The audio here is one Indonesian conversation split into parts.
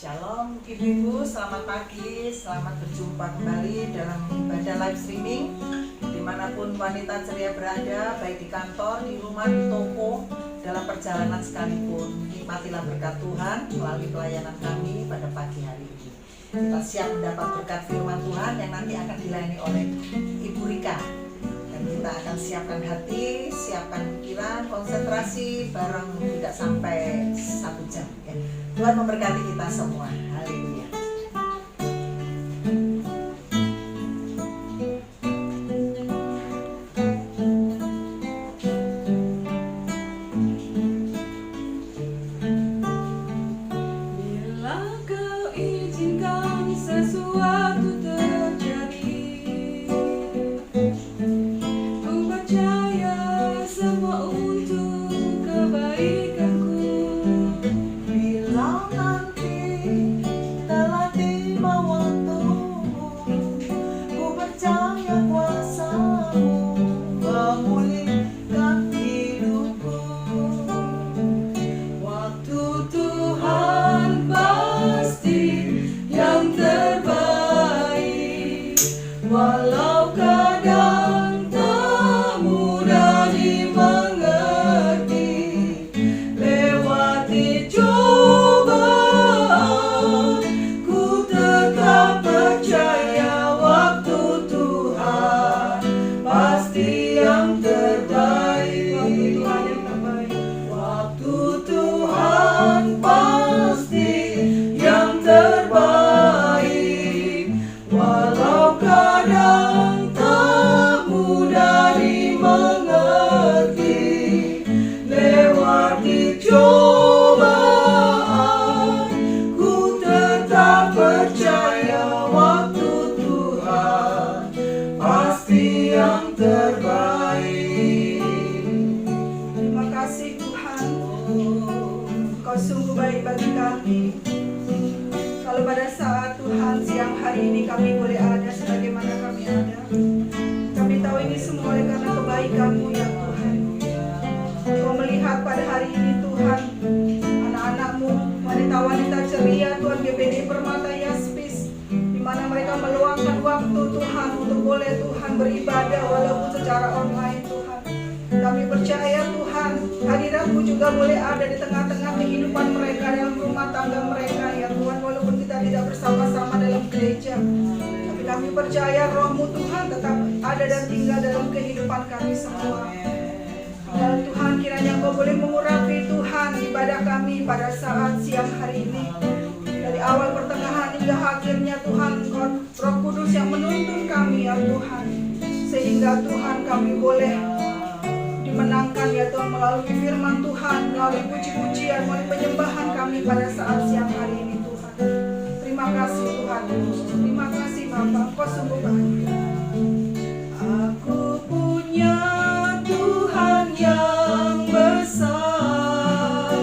Shalom Ibu-Ibu, selamat pagi, selamat berjumpa kembali dalam ibadah live streaming. Dimanapun wanita ceria berada, baik di kantor, di rumah, di toko, dalam perjalanan sekalipun, nikmatilah berkat Tuhan melalui pelayanan kami pada pagi hari ini. Kita siap mendapat berkat firman Tuhan yang nanti akan dilayani oleh Ibu Rika. Dan kita akan siapkan hati, siapkan pikiran, konsentrasi bareng tidak sampai 1 jam ya. Tuhan memberkati kita semua. Haleluya. Bila kau izinkan sesuatu terjadi, ku percaya semua untuk kebaikanku. Bila nanti telah tiba waktumu, ku percaya kuasa-Mu memulihkan hidupku. Waktu Tuhan pasti yang terbaik, walau kadang tak mudah dimengerti. Lewati cobaan, ku tetap percaya waktu Tuhan pasti yang terbaik. Waktu Tuhan pasti yang terbaik, walau kadang tak mudah dimengerti. Lewati cobaan, ku tetap percaya waktu Tuhan pasti yang terbaik. Terima kasih Tuhan, Kau sungguh baik bagi kami. Kalau pada saat Tuhan siang hari ini kami boleh ada sebagaimana kami ada, kami tahu ini semua oleh karena kebaikan-Mu ya Tuhan. Kau melihat pada hari ini Tuhan, anak-anak-Mu, wanita-wanita ceria Tuhan GPD Permata Yaspis, di mana mereka meluangkan waktu Tuhan untuk boleh Tuhan beribadah walaupun secara online Tuhan. Kami percaya Tuhan, hadirat-Mu juga boleh ada di tengah-tengah kehidupan mereka, dalam rumah tangga mereka ya Tuhan, walaupun kita tidak bersama-sama dalam gereja. Tapi kami percaya Roh-Mu Tuhan tetap ada dan tinggal dalam kehidupan kami semua. Dan Tuhan, kiranya Kau boleh mengurapi Tuhan ibadah kami pada saat siang hari ini. Dari awal pertengahan hingga akhirnya Tuhan, Engkau Roh Kudus yang menuntun kami ya Tuhan. Sehingga Tuhan kami boleh dimenangkan ya Tuhan melalui firman Tuhan, melalui puji-pujian, melalui penyembahan kami pada saat siang hari ini Tuhan. Terima kasih Tuhan Yesus. Terima kasih Bapa, Kau sungguh baik. Aku punya Tuhan yang besar,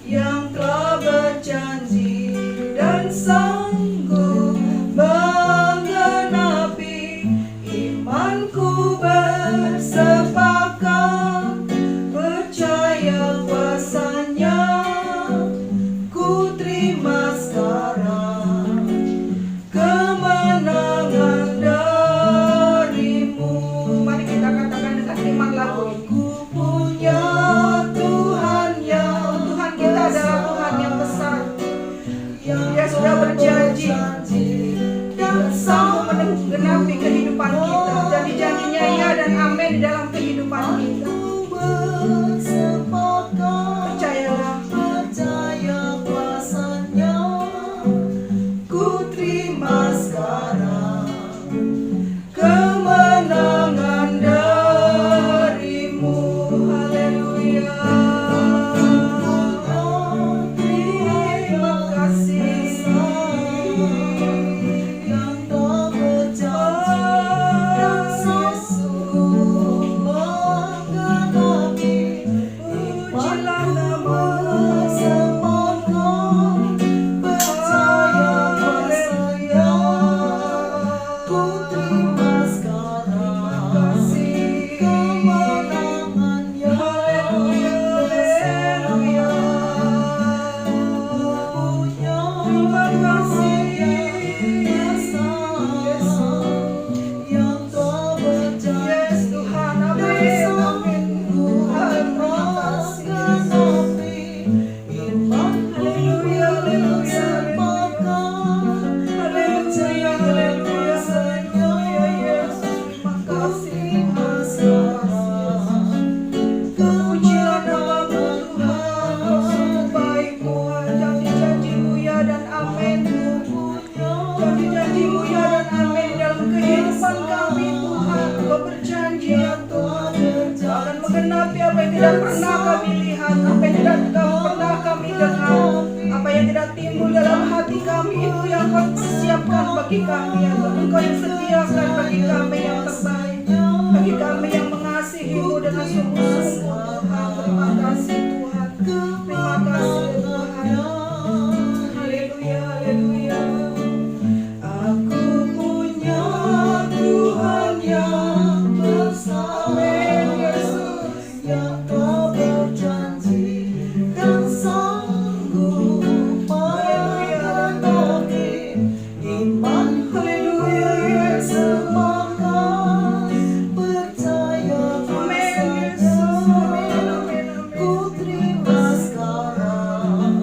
yang telah berjanji dan sanggup menggenapi. Imanku bersepakat, percaya kuasa-Nya, ku terima sekarang kemenangan darimu. Mari kita katakan dengan iman lagu ini. Aku punya Tuhan yang Tuhan kita adalah Tuhan yang besar. yang Dia sudah berjanji dan sanggup menggenapi kehidupan kita. Janji-janjinya ya dan amin di dalam kehidupan kita. bersepakat, Percayalah. percaya kuasa-Nya, ku terima sekarang kemenangan darimu. Haleluya. Terima kasih. Yang tak berjanji timbul dalam hati kami itu yang Kau siapkan bagi kami ya Tuhan. Engkau yang sediakan bagi kami yang terbaik, bagi kami yang mengasihi-Mu dengan sungguh-sungguh Tuhan. Terima kasih Tuhan, terima kasih Tuhan. Haleluya, haleluya. Aku punya Tuhan yang besar, Amin, Yesus. yang Kau berjanji dan sanggup menghadapi iman. Haleluya, Yesus. Semangat percaya Amin, Yesus. kuasanya. Amin, amin, Ku amin. terima sekarang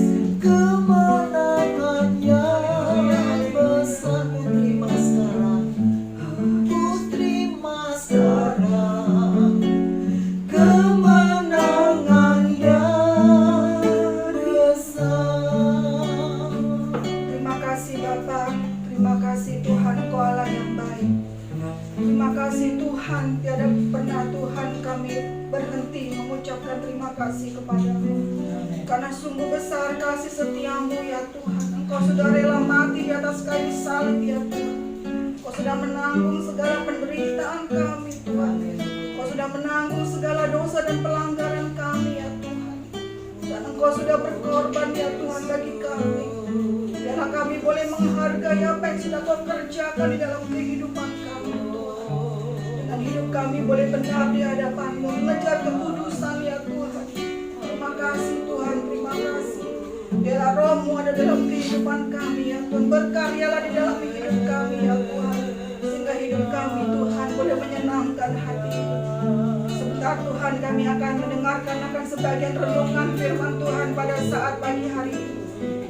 kemenangannya besar. Ku terima sekarang, ku terima sekarang kemenangannya besar. Terima kasih Bapa, terima kasih Tuhan, Engkau Allah yang baik. Terima kasih Tuhan, tiada pernah Tuhan kami berhenti mengucapkan terima kasih kepadamu. Karena sungguh besar kasih setiamu ya Tuhan. Engkau sudah rela mati di atas kayu salib ya Tuhan. Engkau sudah menanggung segala penderitaan kami Tuhan. Engkau sudah menanggung segala dosa dan pelanggaran kami ya Tuhan. Dan Engkau sudah berkorban ya Tuhan bagi kami. Biarlah kami boleh menghargai apa yang sudah Kau kerjakan di dalam kehidupan kami Tuhan. Dengan hidup kami boleh benar di hadapan-Mu, mengejar kekudusan ya Tuhan. Terima kasih Tuhan, terima kasih. Biarlah Roh-Mu ada dalam kehidupan kami ya Tuhan. Berkaryalah di dalam hidup kami ya Tuhan. Sehingga hidup kami Tuhan boleh menyenangkan hati-Mu. Sebentar Tuhan kami akan mendengarkan akan sebagian renungan firman Tuhan pada saat pagi hari ini.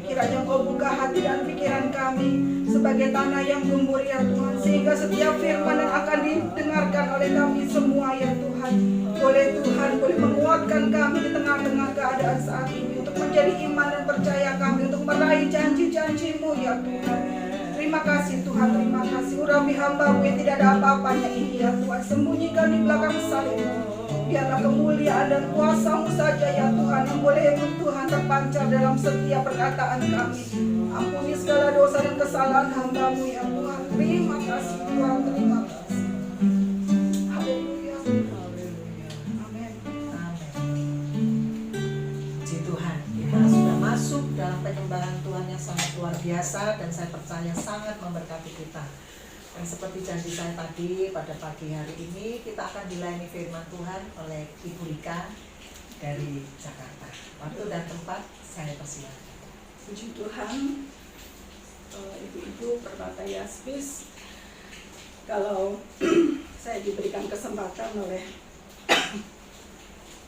Kiranya Kau buka hati dan pikiran kami sebagai tanah yang gembur ya Tuhan. Sehingga setiap firman yang akan didengarkan oleh kami semua ya Tuhan, boleh Tuhan boleh menguatkan kami di tengah-tengah keadaan saat ini, untuk menjadi iman dan percaya kami untuk meraih janji-janji-Mu ya Tuhan. Terima kasih Tuhan, terima kasih. Urapi hamba-Mu yang tidak ada apa-apanya ini ya Tuhan, sembunyikan di belakang salib. Biarlah kemuliaan dan kuasa-Mu saja ya Tuhan yang boleh Tuhan terpancar dalam setiap perkataan kami. Ampuni segala dosa dan kesalahan hamba-Mu ya Tuhan. Terima kasih Tuhan, terima kasih. Haleluya. Amin. Puji Tuhan, kita sudah masuk dalam penyembahan Tuhan yang sangat luar biasa dan saya percaya sangat memberkati kita. Dan seperti janji saya tadi, pada pagi hari ini kita akan dilayani firman Tuhan oleh Ibu Rika dari Jakarta. Waktu dan tempat saya persilakan. Puji Tuhan, ibu-ibu Permata Yaspis, kalau saya diberikan kesempatan oleh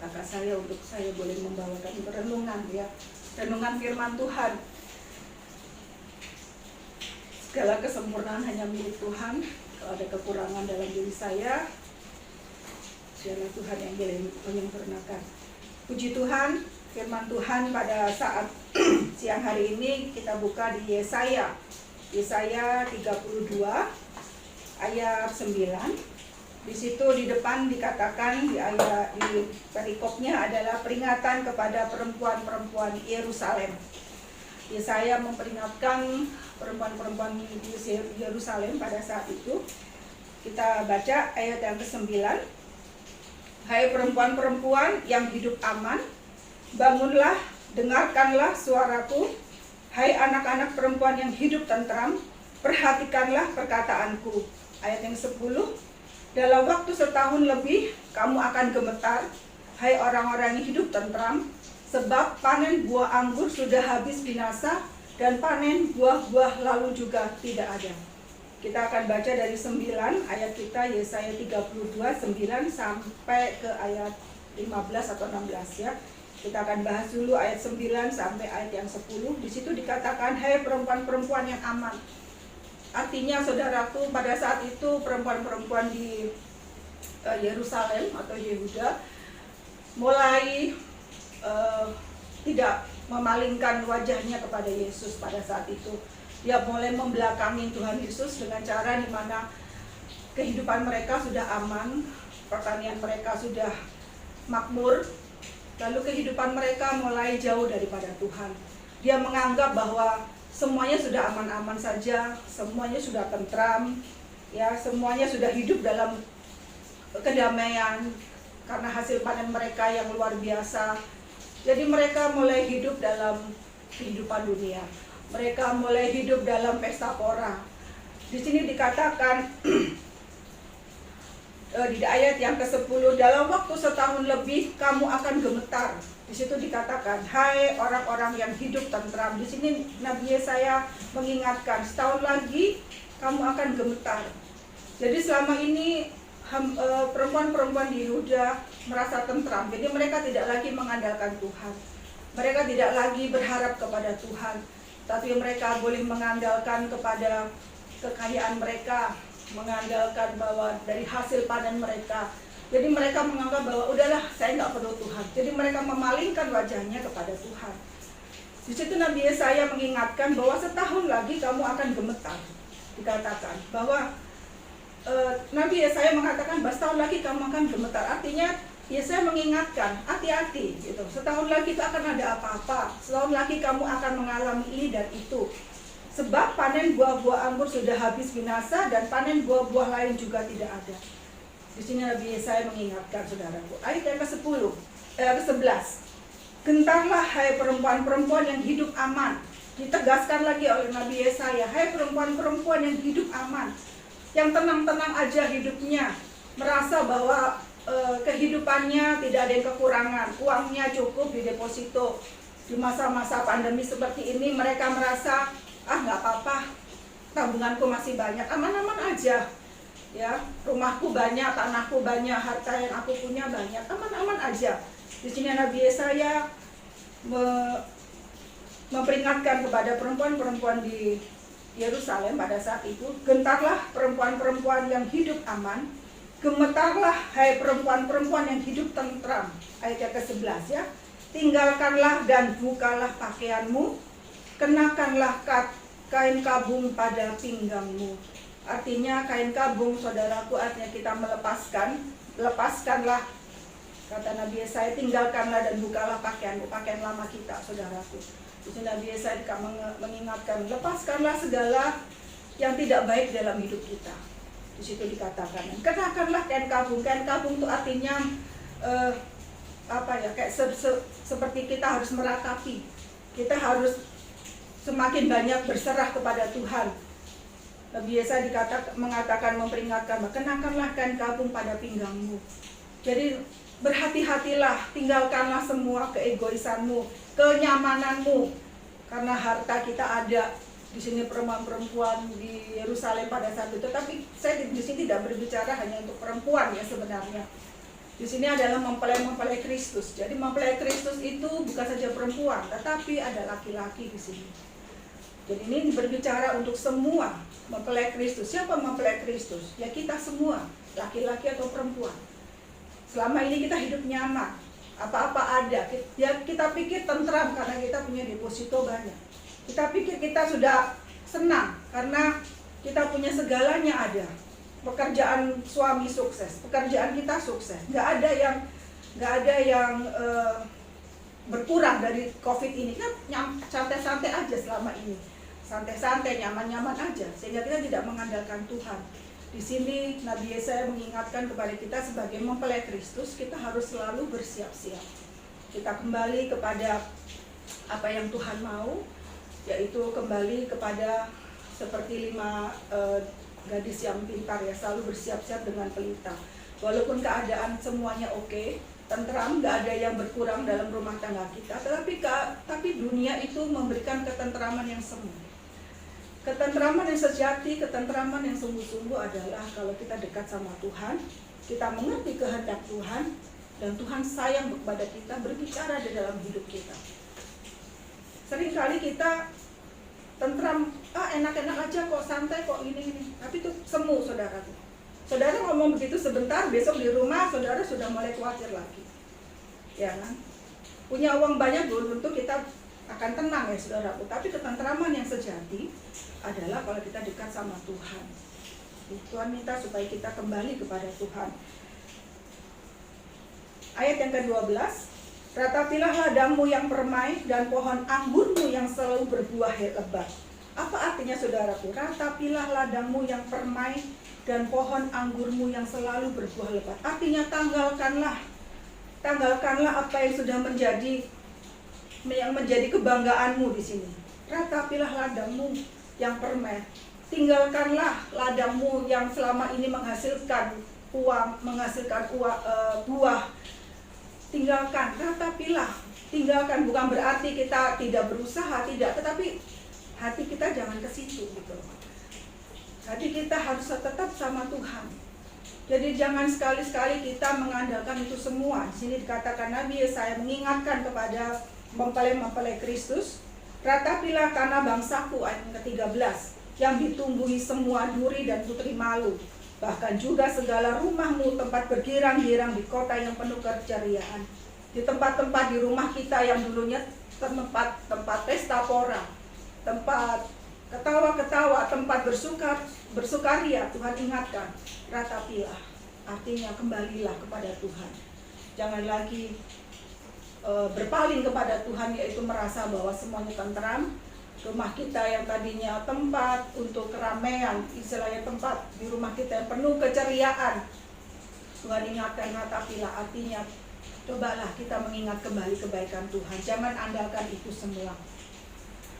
kakak saya untuk saya boleh membawakan renungan ya, renungan firman Tuhan. Segala kesempurnaan hanya milik Tuhan. Kalau ada kekurangan dalam diri saya, biarlah Tuhan yang boleh menyempurnakan. Puji Tuhan, firman Tuhan pada saat siang hari ini kita buka di Yesaya 32 ayat 9. Di situ di depan dikatakan di perikopnya adalah peringatan kepada perempuan-perempuan Yerusalem. Yesaya memperingatkan perempuan-perempuan di Yerusalem pada saat itu. Kita baca ayat yang ke-9. Hai perempuan-perempuan yang hidup aman, bangunlah, dengarkanlah suaraku. Hai anak-anak perempuan yang hidup tentram, perhatikanlah perkataanku. Ayat yang 10. Dalam waktu setahun lebih kamu akan gemetar, hai orang-orang yang hidup tentram, sebab panen buah anggur sudah habis binasa dan panen buah-buah lalu juga tidak ada. Kita akan baca dari 9 ayat kita, Yesaya 32 9 sampai ke ayat 15 atau 16 ya. Kita akan bahas dulu ayat 9 sampai ayat yang 10. Di situ dikatakan, hai perempuan-perempuan yang aman. Artinya saudaraku, pada saat itu perempuan-perempuan di Yerusalem atau Yehuda mulai tidak memalingkan wajahnya kepada Yesus pada saat itu. Dia mulai membelakangi Tuhan Yesus dengan cara di mana kehidupan mereka sudah aman, pertanian mereka sudah makmur, lalu kehidupan mereka mulai jauh daripada Tuhan. Dia menganggap bahwa semuanya sudah aman-aman saja, semuanya sudah tentram, ya, semuanya sudah hidup dalam kedamaian karena hasil panen mereka yang luar biasa. Jadi mereka mulai hidup dalam kehidupan dunia. Mereka mulai hidup dalam pesta pora. Di sini dikatakan di ayat yang ke-10, dalam waktu setahun lebih kamu akan gemetar. Di situ dikatakan, hai orang-orang yang hidup tentram. Di sini Nabi Yesaya mengingatkan, setahun lagi kamu akan gemetar. Jadi selama ini perempuan-perempuan di Yehuda merasa tentram. Jadi mereka tidak lagi mengandalkan Tuhan. Mereka tidak lagi berharap kepada Tuhan, tapi mereka boleh mengandalkan kepada kekayaan mereka, mengandalkan bahwa dari hasil panen mereka. Jadi mereka menganggap bahwa udahlah, saya nggak perlu Tuhan. Jadi mereka memalingkan wajahnya kepada Tuhan. Di situ Nabi Yesaya mengingatkan bahwa setahun lagi kamu akan gemetar. Dikatakan bahwa Nabi Yesaya mengatakan bahwa setahun lagi kamu akan gemetar. Artinya Yesaya mengingatkan, hati-hati gitu. Setahun lagi itu akan ada apa-apa. Setahun lagi kamu akan mengalami ini dan itu. Sebab panen buah-buah anggur sudah habis binasa dan panen buah-buah lain juga tidak ada. Di sini Nabi Yesaya mengingatkan saudaraku. Ayat yang ke-11. Gentarlah hai perempuan-perempuan yang hidup aman. Ditegaskan lagi oleh Nabi Yesaya, hai perempuan-perempuan yang hidup aman, yang tenang-tenang aja hidupnya, merasa bahwa kehidupannya tidak ada yang kekurangan, uangnya cukup di deposito. Di masa-masa pandemi seperti ini mereka merasa, nggak apa-apa, tabunganku masih banyak, aman-aman aja. Ya, rumahku banyak, tanahku banyak, harta yang aku punya banyak, aman-aman aja. Di sini Nabi Yesaya memperingatkan kepada perempuan-perempuan di Yerusalem pada saat itu, gentarlah perempuan-perempuan yang hidup aman, gemetarlah hai perempuan-perempuan yang hidup tentram. Ayat ke-11 ya. Tinggalkanlah dan bukalah pakaianmu, kenakanlah kain kabung pada pinggangmu. Artinya kain kabung, saudaraku, artinya kita lepaskanlah, kata Nabi Yesaya, tinggalkanlah dan bukalah pakaianmu, pakaian lama kita, saudaraku. Di sini Nabi Yesaya mengingatkan, lepaskanlah segala yang tidak baik dalam hidup kita. Di situ dikatakan, kenakanlah kain kabung. Kain kabung itu artinya kayak seperti kita harus meratapi, kita harus semakin banyak berserah kepada Tuhan. Nabi Yesaya memperingatkan, kenakanlah kain kabung pada pinggangmu. Jadi berhati-hatilah, tinggalkanlah semua keegoisanmu, kenyamananmu, karena harta kita ada. Di sini perempuan-perempuan di Yerusalem pada saat itu, tapi saya di sini tidak berbicara hanya untuk perempuan ya sebenarnya. Di sini adalah mempelai Kristus. Jadi mempelai Kristus itu bukan saja perempuan, tetapi ada laki-laki di sini. Jadi ini berbicara untuk semua mempelai Kristus. Siapa mempelai Kristus? Ya kita semua, laki-laki atau perempuan. Selama ini kita hidup nyaman, apa-apa ada. Kita pikir tentram karena kita punya deposito banyak. Kita pikir kita sudah senang karena kita punya segalanya ada. Pekerjaan suami sukses, pekerjaan kita sukses. Nggak ada yang berkurang dari COVID ini. Kan santai-santai aja selama ini. Santai-santai, nyaman-nyaman aja, sehingga kita tidak mengandalkan Tuhan. Di sini Nabi Yesaya mengingatkan kepada kita sebagai mempelai Kristus, kita harus selalu bersiap-siap. Kita kembali kepada apa yang Tuhan mau, yaitu kembali kepada seperti 5 gadis yang pintar ya, selalu bersiap-siap dengan pelita. Walaupun keadaan semuanya oke, tentram, nggak ada yang berkurang dalam rumah tangga kita, tapi dunia itu memberikan ketentraman yang semu. Ketentraman yang sejati, ketentraman yang sungguh-sungguh adalah kalau kita dekat sama Tuhan, kita mengerti kehendak Tuhan, dan Tuhan sayang kepada kita, berbicara di dalam hidup kita. Seringkali kita tentram, enak-enak aja kok, santai kok, gini-gini. Tapi itu semu, saudara. Saudara ngomong begitu sebentar, besok di rumah saudara sudah mulai khawatir lagi. Ya kan? Punya uang banyak belum tentu kita akan tenang ya saudaraku. Tapi ketentraman yang sejati adalah kalau kita dekat sama Tuhan. Tuhan minta supaya kita kembali kepada Tuhan. Ayat yang ke-12, Ratapilah ladangmu yang permai dan pohon anggurmu yang selalu berbuah lebat. Apa artinya saudaraku? Ratapilah ladangmu yang permai dan pohon anggurmu yang selalu berbuah lebat. Artinya tanggalkanlah apa yang sudah menjadi kebanggaanmu di sini. Ratapilah ladangmu yang permai. Tinggalkanlah ladangmu yang selama ini menghasilkan buah. Tinggalkan, ratapilah. Tinggalkan bukan berarti kita tidak berusaha, tidak, tetapi hati kita jangan ke situ gitu. Hati kita harus tetap sama Tuhan. Jadi jangan sekali-sekali kita mengandalkan itu semua. Di sini dikatakan Nabi Yesaya mengingatkan kepada mempelai Kristus, ratapilah tanah bangsaku, ayat yang ke-13, yang ditumbuhi semua duri dan putri malu, bahkan juga segala rumahmu tempat bergirang-girang di kota yang penuh keceriaan. Di tempat-tempat di rumah kita yang dulunya tempat pesta pora, tempat ketawa-ketawa, tempat bersukaria, Tuhan ingatkan, ratapilah. Artinya kembalilah kepada Tuhan. Jangan lagi berpaling kepada Tuhan, yaitu merasa bahwa semuanya tentram. Rumah kita yang tadinya tempat untuk keramaian, istilahnya tempat di rumah kita yang penuh keceriaan, Tuhan ingatkan, ratapilah. Artinya cobalah kita mengingat kembali kebaikan Tuhan. Jangan andalkan itu semua.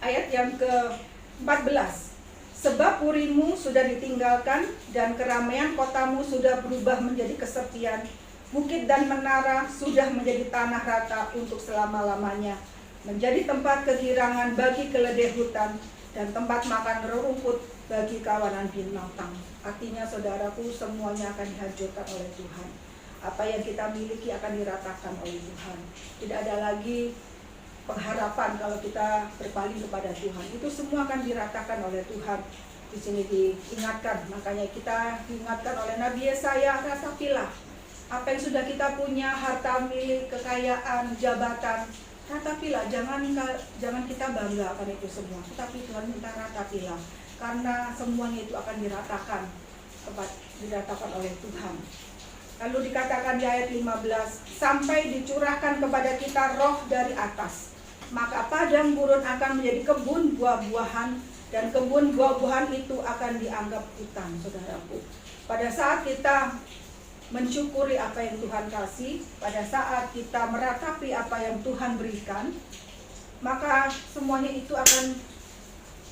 Ayat yang ke-14, sebab purimu sudah ditinggalkan dan keramaian kotamu sudah berubah menjadi kesepian. Bukit dan menara sudah menjadi tanah rata untuk selama-lamanya, menjadi tempat kegirangan bagi keledai hutan dan tempat makan rumput bagi kawanan binatang. Artinya saudaraku, semuanya akan dihancurkan oleh Tuhan. Apa yang kita miliki akan diratakan oleh Tuhan. Tidak ada lagi pengharapan kalau kita berpaling kepada Tuhan. Itu semua akan diratakan oleh Tuhan. Di sini diingatkan, makanya kita diingatkan oleh Nabi Yesaya, ratapilah apa yang sudah kita punya, harta milik, kekayaan, jabatan, ratapilah. Jangan kita bangga akan itu semua, tetapi Tuhan minta ratapilah, karena semuanya itu akan diratakan oleh Tuhan. Lalu dikatakan di ayat 15, sampai dicurahkan kepada kita roh dari atas, maka padang gurun akan menjadi kebun buah-buahan, dan kebun buah-buahan itu akan dianggap hutan, saudaraku. Pada saat kita mensyukuri apa yang Tuhan kasih, pada saat kita meratapi apa yang Tuhan berikan, maka semuanya itu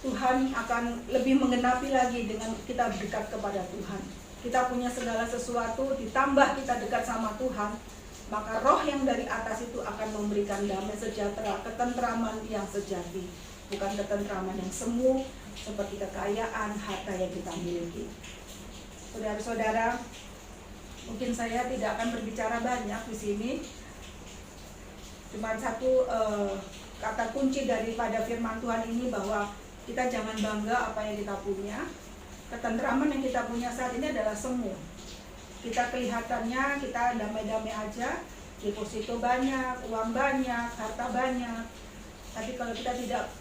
Tuhan akan lebih menggenapi lagi dengan kita dekat kepada Tuhan. Kita punya segala sesuatu, ditambah kita dekat sama Tuhan, maka roh yang dari atas itu akan memberikan damai sejahtera, ketentraman yang sejati, bukan ketentraman yang semu seperti kekayaan, harta yang kita miliki. Saudara-saudara, mungkin saya tidak akan berbicara banyak di sini. Cuma satu kata kunci daripada firman Tuhan ini, bahwa kita jangan bangga apa yang kita punya. Ketentraman yang kita punya saat ini adalah semu. Kita kelihatannya kita damai-damai aja, deposito banyak, uang banyak, harta banyak. Tapi kalau kita tidak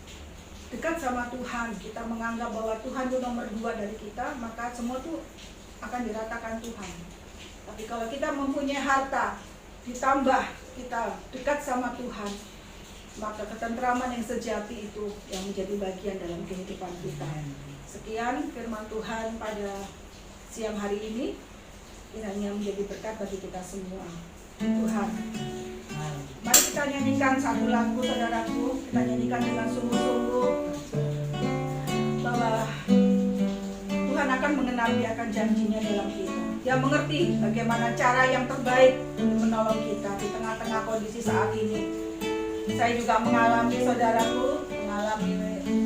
dekat sama Tuhan, kita menganggap bahwa Tuhan itu nomor 2 dari kita, maka semua itu akan diratakan Tuhan. Tapi kalau kita mempunyai harta, ditambah kita dekat sama Tuhan, maka ketentraman yang sejati itu yang menjadi bagian dalam kehidupan kita. Sekian firman Tuhan pada siang hari ini, kiranya menjadi berkat bagi kita semua. Tuhan, mari kita nyanyikan satu lagu, saudaraku. Kita nyanyikan dengan sungguh-sungguh bahwa Tuhan akan mengenapi akan janjinya dalam kita. Dia mengerti bagaimana cara yang terbaik untuk menolong kita di tengah-tengah kondisi saat ini. Saya juga mengalami, saudaraku,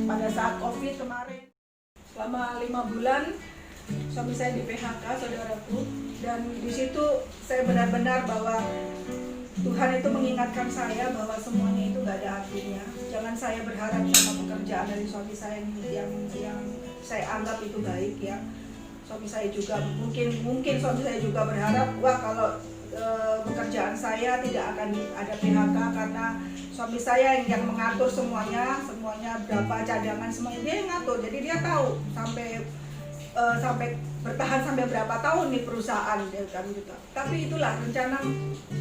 pada saat COVID kemarin. Selama 5 bulan suami saya di PHK, saudaraku. Dan di situ saya benar-benar bahwa Tuhan itu mengingatkan saya bahwa semuanya itu gak ada artinya. Jangan saya berharap sama pekerjaan dari suami saya yang saya anggap itu baik ya. Suami saya juga mungkin suami saya juga berharap, wah kalau pekerjaan saya tidak akan ada PHK, karena suami saya yang mengatur semuanya berapa cadangan, semuanya dia yang ngatur. Jadi dia tahu sampai sampai bertahan sampai berapa tahun nih perusahaan dia kami juga. Tapi itulah rencana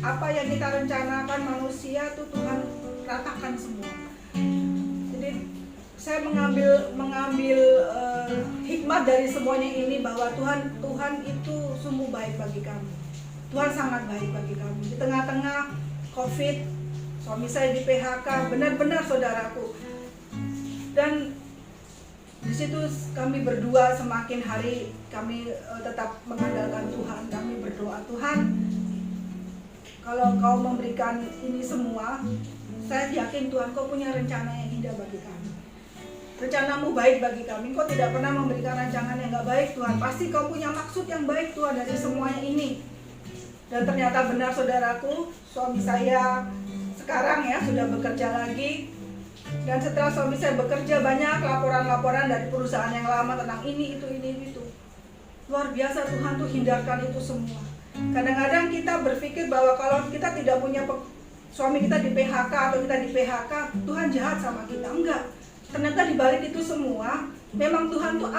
apa yang kita rencanakan manusia tuh Tuhan ratakan semua. Jadi saya mengambil hikmat dari semuanya ini bahwa Tuhan itu sungguh baik bagi kami. Tuhan sangat baik bagi kami. Di tengah-tengah COVID, suami saya di PHK, benar-benar saudaraku. Dan di situ kami berdua semakin hari kami tetap mengandalkan Tuhan. Kami berdoa, Tuhan, kalau Kau memberikan ini semua, saya yakin Tuhan Kau punya rencana yang indah bagi kami. Rencanamu baik bagi kami. Kau tidak pernah memberikan rancangan yang gak baik, Tuhan. Pasti Kau punya maksud yang baik, Tuhan, dari semuanya ini. Dan ternyata benar saudaraku, suami saya sekarang ya sudah bekerja lagi. Dan setelah suami saya bekerja, banyak laporan-laporan dari perusahaan yang lama tentang ini, itu. Luar biasa, Tuhan tuh hindarkan itu semua. Kadang-kadang kita berpikir bahwa kalau kita tidak punya suami kita di PHK atau kita di PHK, Tuhan jahat sama kita. Enggak. Ternyata di balik itu semua, memang Tuhan tuh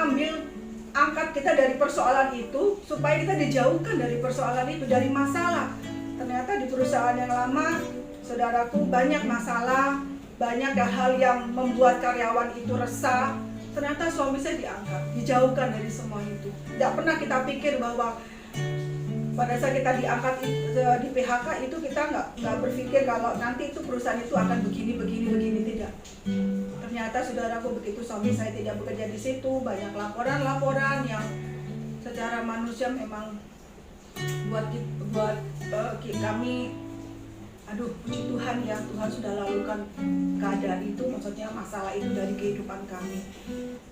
angkat kita dari persoalan itu supaya kita dijauhkan dari persoalan itu, dari masalah. Ternyata di perusahaan yang lama, saudaraku, banyak masalah, banyak hal yang membuat karyawan itu resah. Ternyata suami saya diangkat, dijauhkan dari semua itu. Tidak pernah kita pikir bahwa pada saat kita diangkat di PHK itu kita nggak berpikir kalau nanti itu perusahaan itu akan begini, tidak. Ternyata saudaraku, begitu suami saya tidak bekerja di situ, banyak laporan-laporan yang secara manusia memang buat kami, aduh puji Tuhan ya, Tuhan sudah lalukan keadaan itu, maksudnya masalah itu dari kehidupan kami.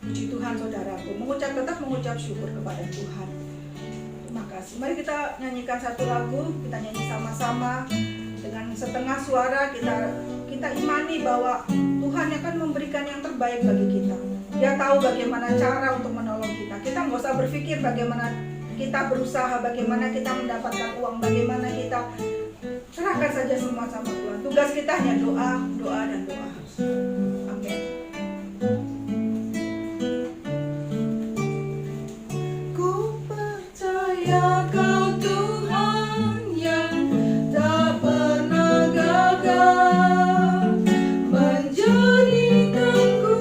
Puji Tuhan saudaraku, tetap mengucap syukur kepada Tuhan. Terima kasih. Mari kita nyanyikan satu lagu, kita nyanyi sama-sama dengan setengah suara. Kita imani bahwa Tuhan akan memberikan yang terbaik bagi kita. Dia tahu bagaimana cara untuk menolong kita. Kita nggak usah berpikir bagaimana kita berusaha, bagaimana kita mendapatkan uang, bagaimana kita. Serahkan saja semua sama Tuhan. Tugas kita hanya doa, dan doa. Amin. Ku percaya Kau Tuhan yang tak pernah gagal, menjadikanku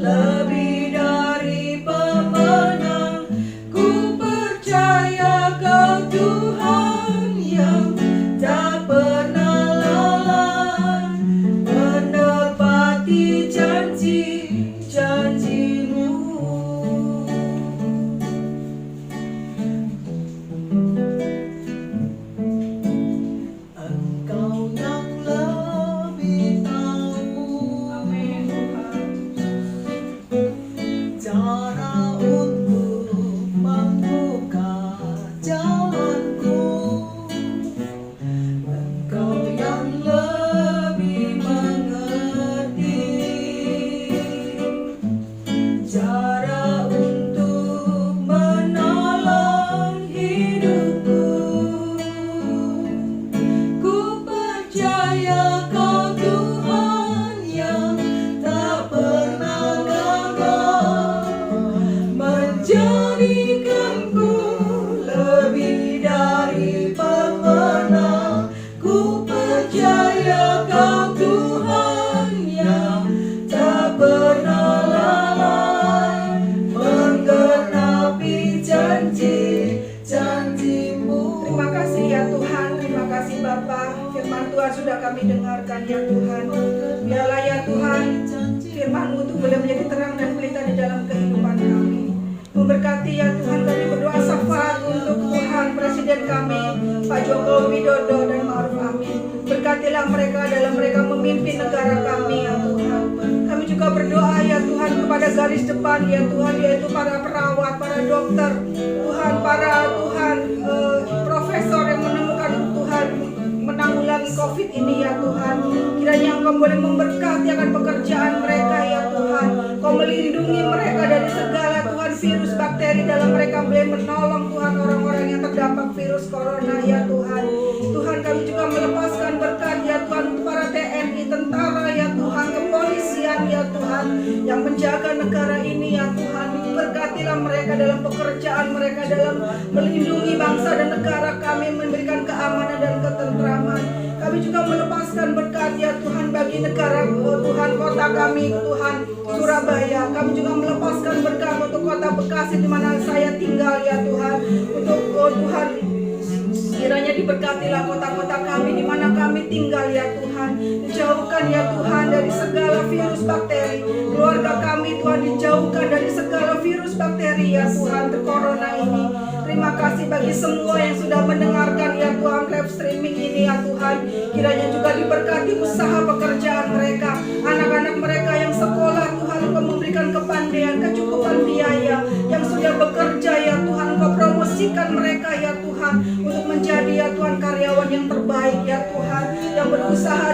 lebih dari pemenang. Ku percaya Kau Tuhan yang tak pernah lalai, menepati janji-janji-Mu. Engkau yang lebih tahu cara untuk membuka jalanku. Engkau yang lebih mengerti cara untuk menolong hidupku. Ku percaya Kau Tuhan yang tak pernah gagal, menjadikanku lebih dari pemenang. Ku percaya Kau Tuhan yang tak pernah lalai, menggenapi janji-janji-Mu. Terima kasih ya Tuhan, terima kasih Bapa. Firman Tuhan sudah kami dengarkan ya Tuhan. Biarlah ya Tuhan, firman-Mu itu boleh menjadi terang dan pelita di dalam kehidupan kami. Memberkati ya Tuhan, kami berdoa syafaat untuk Tuhan Presiden kami, Pak Joko Widodo dan Ma'ruf Amin. Berkatilah mereka dalam mereka memimpin negara kami ya Tuhan. Kami juga berdoa ya Tuhan kepada garis depan ya Tuhan, yaitu para perawat, para dokter, Tuhan, para profesor yang menemukan Tuhan menanggulangi COVID ini ya Tuhan. Kiranya Engkau boleh memberkati akan pekerjaan mereka ya Tuhan. Kau melindungi mereka dari segala Tuhan virus bakteri dalam mereka, boleh menolong Tuhan orang-orang yang terdampak virus corona ya Tuhan. Tuhan, kami juga melepaskan berkat ya Tuhan untuk para TNI, tentara ya Tuhan, kepolisian ya Tuhan. yang menjaga negara ini ya Tuhan. Berkatilah mereka dalam pekerjaan mereka, dalam melindungi bangsa dan negara kami, memberikan keamanan dan ketentraman. Kami juga melepaskan berkat ya Tuhan bagi negara Tuhan, kota kami Tuhan Surabaya. Kami juga melepaskan berkat untuk kota Bekasi di mana saya tinggal ya Tuhan. Untuk Tuhan, kiranya diberkatilah kota-kota kami di mana kami tinggal ya Tuhan. Dijauhkan ya Tuhan dari segala virus bakteri. Keluarga kami Tuhan dijauhkan dari segala virus bakteri ya Tuhan, corona ini. Terima kasih bagi semua yang sudah mendengarkan ya Tuhan live streaming ini ya Tuhan. Kiranya juga diberkati usaha pekerjaan mereka, anak-anak mereka yang sekolah Tuhan, Engkau memberikan kepandaian, kecukupan biaya, yang sudah bekerja ya Tuhan, Engkau promosikan mereka ya Tuhan untuk menjadi ya Tuhan karyawan yang terbaik ya Tuhan, yang berusaha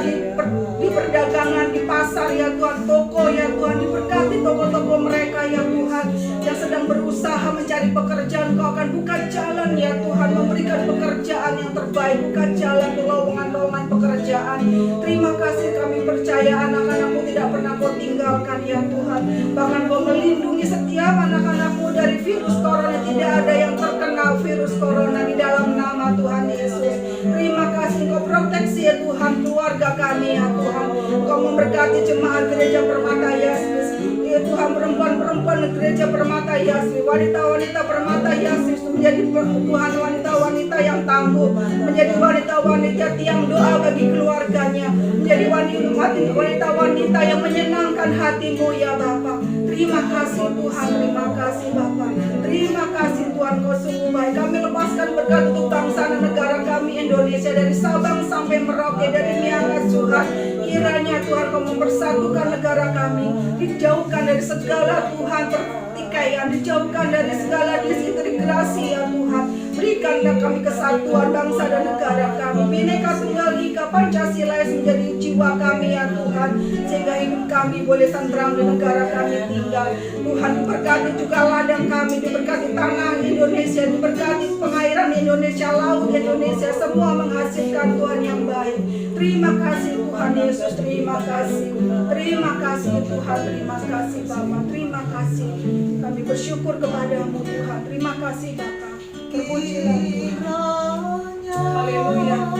di perdagangan, di pasar ya Tuhan, toko ya Tuhan, diberkati toko-toko mereka ya Tuhan, yang sedang berusaha mencari pekerjaan. Engkau akan buka jalan ya Tuhan, memberikan pekerjaan yang terbaik, buka jalan ke lowongan-lowongan pekerjaan. Terima kasih, kami percaya anak-anakmu tidak pernah Kau tinggalkan ya Tuhan. Bahkan Kau melindungi setiap anak-anakmu dari virus corona. Tidak ada yang terkena virus corona di dalam nama Tuhan Yesus. Terima kasih Kau proteksi ya Tuhan keluarga kami ya Tuhan. Kau memberkati jemaat gereja Permata Yesus ya Tuhan, perempuan-perempuan gereja Permata Yesus, wanita-wanita Permata Yesus, menjadi Tuhan wanita-wanita yang tangguh, menjadi wanita-wanita tiang doa bagi keluarganya, menjadi wanita-wanita yang menyenangkan hatimu ya Bapa. Terima kasih Tuhan, terima kasih Bapa. Terima kasih Tuhan, Kau sungguh baik. Kami lepaskan berkat untuk bangsa dan negara kami Indonesia, dari Sabang sampai Merauke, dari Miangas Tuhan. Kiranya Tuhan Kau mempersatukan negara kami, dijauhkan dari segala Tuhan pertikaian, dijauhkan dari segala disintegrasi ya Tuhan. Berikanlah kami kesatuan bangsa dan negara kami. Bhinneka Tunggal Ika Pancasila menjadi jiwa kami ya Tuhan, sehingga hidup kami boleh tentram di negara kami tinggal. Tuhan, diberkati juga ladang kami, diberkati tanah Indonesia, diberkati pengairan Indonesia, laut Indonesia, semua menghasilkan Tuhan yang baik. Terima kasih Tuhan Yesus, terima kasih. Terima kasih Tuhan, terima kasih Bapa, terima kasih. Kami bersyukur kepadamu Tuhan. Terima kasih Bapa. Terpujilah Tuhan. Haleluya.